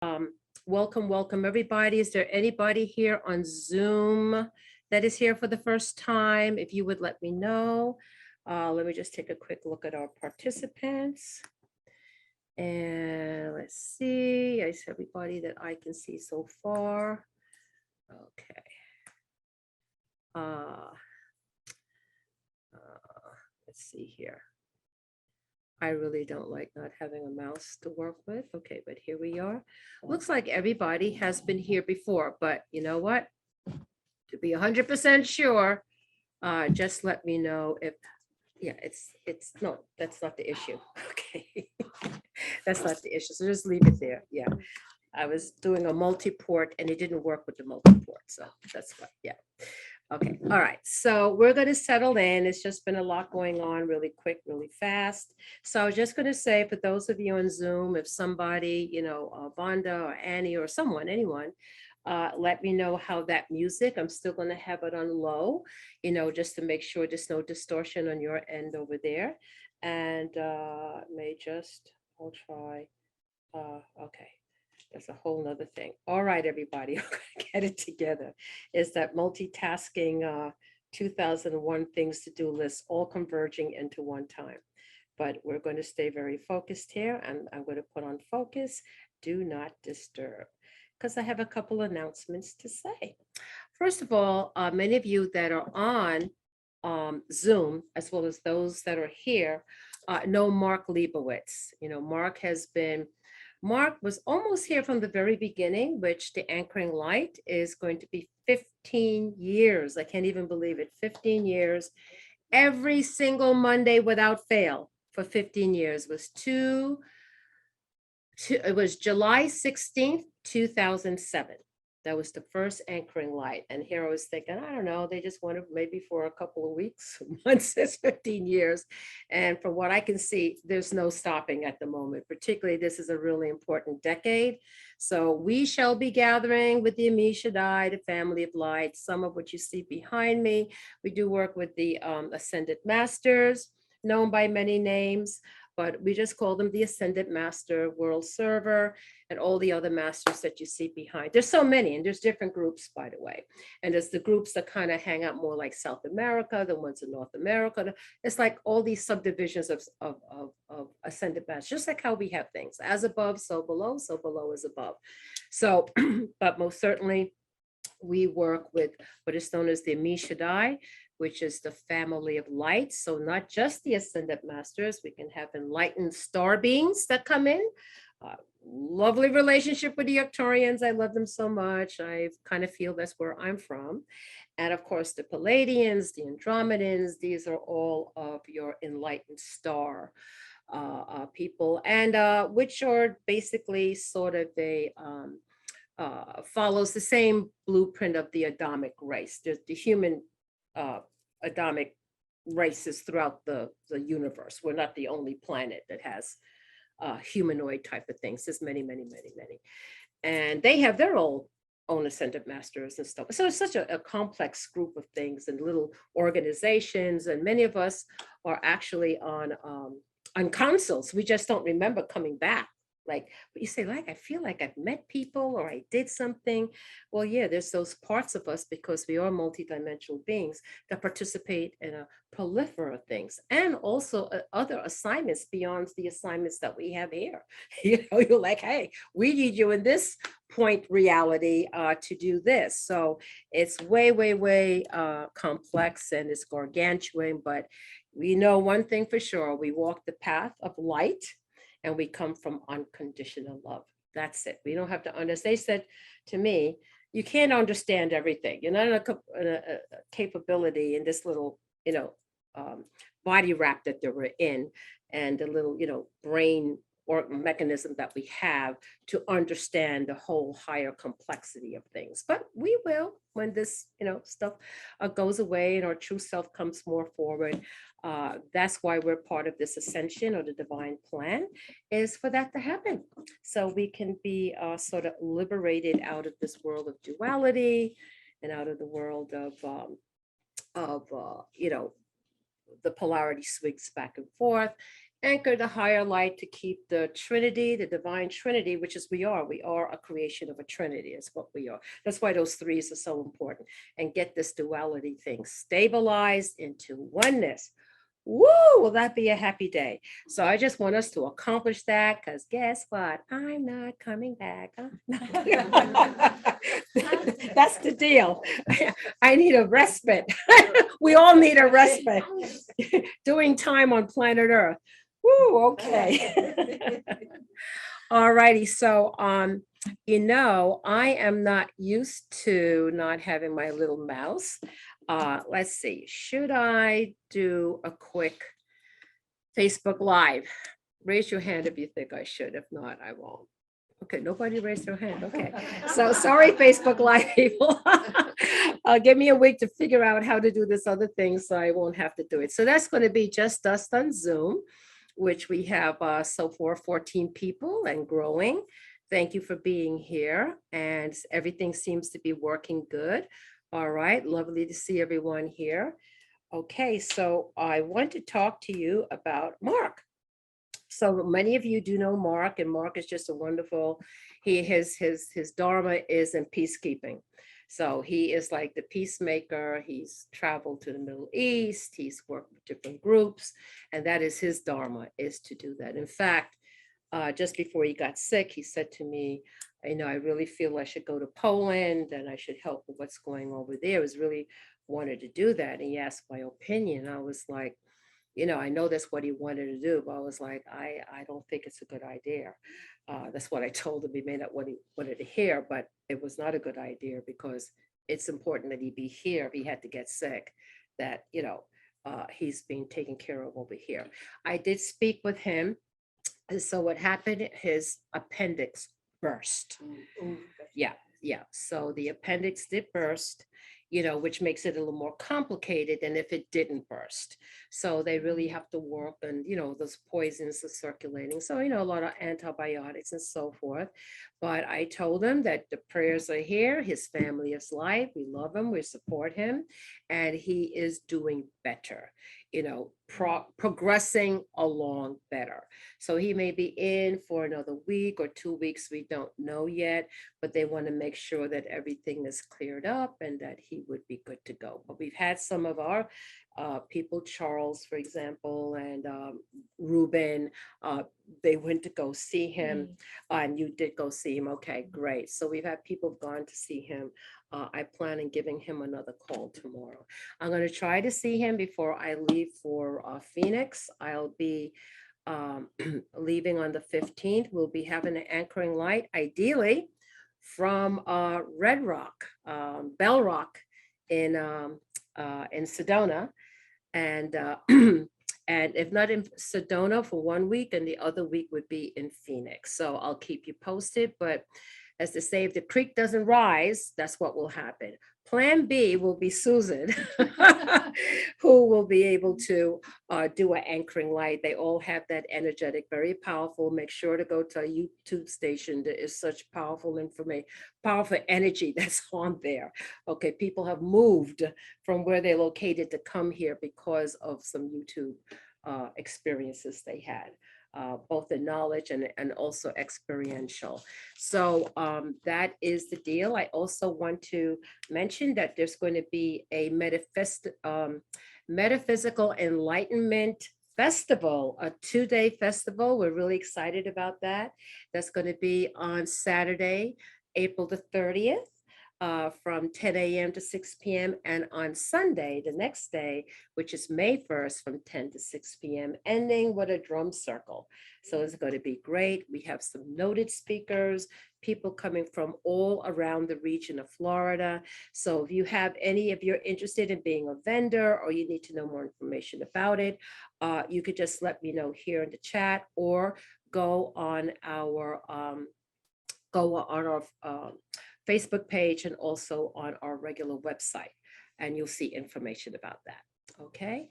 Welcome everybody. Is there anybody here on Zoom that is here for the first time? If you would let me know. Let me just take a quick look at our participants. And let's see, I see everybody that I can see so far. Okay. Let's see here. I really don't like not having a mouse to work with. Okay, but here we are. Looks like everybody has been here before, but you know what? To be 100% sure, just let me know if, yeah, no, that's not the issue. Okay, that's not the issue. So just leave it there. Yeah, I was doing a multi-port and it didn't work with the multi-port. So that's what, yeah. Okay, all right. So we're going to settle in. It's just been a lot going on really quick, really fast. So I was just going to say, for those of you on Zoom, if somebody, Vonda or Annie or someone, anyone, let me know how that music, I'm still going to have it on low, just to make sure there's no distortion on your end over there. And I'll try. Okay. That's a whole nother thing. All right, everybody, I'm gonna get it together. Is that multitasking 2001 things to do list all converging into one time. But we're going to stay very focused here, and I'm going to put on focus, do not disturb, because I have a couple announcements to say. First of all, many of you that are on Zoom, as well as those that are here, know Mark Leibowitz. Mark was almost here from the very beginning, which the anchoring light is going to be 15 years. I can't even believe it. 15 years. Every single Monday without fail for 15 years it was July 16th, 2007. That was the first anchoring light. And here I was thinking, I don't know, they just wanted maybe for a couple of weeks, months, it's 15 years. And from what I can see, there's no stopping at the moment. Particularly, this is a really important decade. So we shall be gathering with the Ami Shaddai, the family of light, some of what you see behind me. We do work with the Ascended Masters, known by many names, but we just call them the Ascended Master, World Server, and all the other masters that you see behind. There's so many, and there's different groups, by the way. And there's the groups that kind of hang out more like South America, the ones in North America. It's like all these subdivisions of Ascended Masters, just like how we have things. As above, so below is above. So, but most certainly, we work with what is known as the Ami Shaddai, which is the family of light. So not just the Ascended Masters, we can have enlightened star beings that come in. Lovely relationship with the Arcturians. I love them so much. I kind of feel that's where I'm from. And of course, the Palladians, the Andromedans, these are all of your enlightened star people, and which are basically sort of follows the same blueprint of the Adamic race. There's the human Adamic races throughout the universe. We're not the only planet that has humanoid type of things. There's many. And they have their own Ascended Masters and stuff. So it's such a complex group of things and little organizations. And many of us are actually on councils. We just don't remember coming back. But you say, I feel like I've met people or I did something. Well, yeah, there's those parts of us, because we are multidimensional beings that participate in a plethora of things, and also other assignments beyond the assignments that we have here. You're like, hey, we need you in this point reality to do this. So it's way complex, and it's gargantuan, but we know one thing for sure: we walk the path of light, and we come from unconditional love. That's it. We don't have to understand. They said to me, you can't understand everything. You're not in a capability in this little, body wrap that they were in, and the little, brain or mechanism that we have to understand the whole higher complexity of things. But we will, when this, stuff goes away and our true self comes more forward. That's why we're part of this ascension, or the divine plan, is for that to happen. So we can be sort of liberated out of this world of duality, and out of the world of the polarity swings back and forth, anchor the higher light to keep the Trinity, the divine Trinity, which is we are. We are a creation of a Trinity. Is what we are. That's why those threes are so important. And get this duality thing stabilized into oneness. Woo, will that be a happy day? So I just want us to accomplish that because guess what? I'm not coming back. That's the deal. I need a respite. We all need a respite. Doing time on planet Earth. Woo, okay. All righty. So, I am not used to not having my little mouse. Let's see, should I do a quick Facebook Live? Raise your hand if you think I should. If not, I won't. Okay, nobody raised their hand. Okay. So sorry, Facebook Live people. Give me a week to figure out how to do this other thing so I won't have to do it. So that's going to be just us on Zoom, which we have so far 14 people and growing. Thank you for being here. And everything seems to be working good. All right, lovely to see everyone here. Okay, so I want to talk to you about Mark. So many of you do know Mark, and Mark is just a wonderful, his dharma is in peacekeeping. So he is like the peacemaker. He's traveled to the Middle East, he's worked with different groups, and that is his dharma, is to do that. In fact, just before he got sick, he said to me, I really feel I should go to Poland and I should help with what's going over there. I was really wanted to do that. And he asked my opinion. I was like, I know that's what he wanted to do, but I was like, I don't think it's a good idea. That's what I told him. He may not what he wanted to hear, but it was not a good idea because it's important that he be here if he had to get sick, that, he's being taken care of over here. I did speak with him. And so what happened, his appendix burst. Yeah, yeah. So the appendix did burst, which makes it a little more complicated than if it didn't burst. So they really have to work and, those poisons are circulating. So, a lot of antibiotics and so forth. But I told him that the prayers are here. His family is life. We love him. We support him. And he is doing better, progressing along better. So he may be in for another week or 2 weeks. We don't know yet, but they want to make sure that everything is cleared up and that he would be good to go. But we've had some of our people, Charles, for example, and Ruben, they went to go see him, and you did go see him. Okay, great. So we've had people gone to see him. I plan on giving him another call tomorrow. I'm going to try to see him before I leave for Phoenix. I'll be leaving on the 15th. We'll be having an anchoring light, ideally from Red Rock, Bell Rock in Sedona. And and if not in Sedona for 1 week, and the other week would be in Phoenix. So I'll keep you posted. But as to say, if the creek doesn't rise, that's what will happen. Plan B will be Susan, who will be able to do an anchoring light. They all have that energetic, very powerful. Make sure to go to a YouTube station. There is such powerful information, powerful energy that's on there. Okay, people have moved from where they're located to come here because of some YouTube experiences they had. Both the knowledge and also experiential. So that is the deal. I also want to mention that there's going to be a metaphysical enlightenment festival, a 2-day festival. We're really excited about that. That's going to be on Saturday, April the 30th. From 10 a.m. to 6 p.m. and on Sunday, the next day, which is May 1st, from 10 to 6 p.m., ending with a drum circle. So it's going to be great. We have some noted speakers, people coming from all around the region of Florida. So if you have if you're interested in being a vendor or you need to know more information about it, you could just let me know here in the chat or go on our Facebook page and also on our regular website, and you'll see information about that. Okay.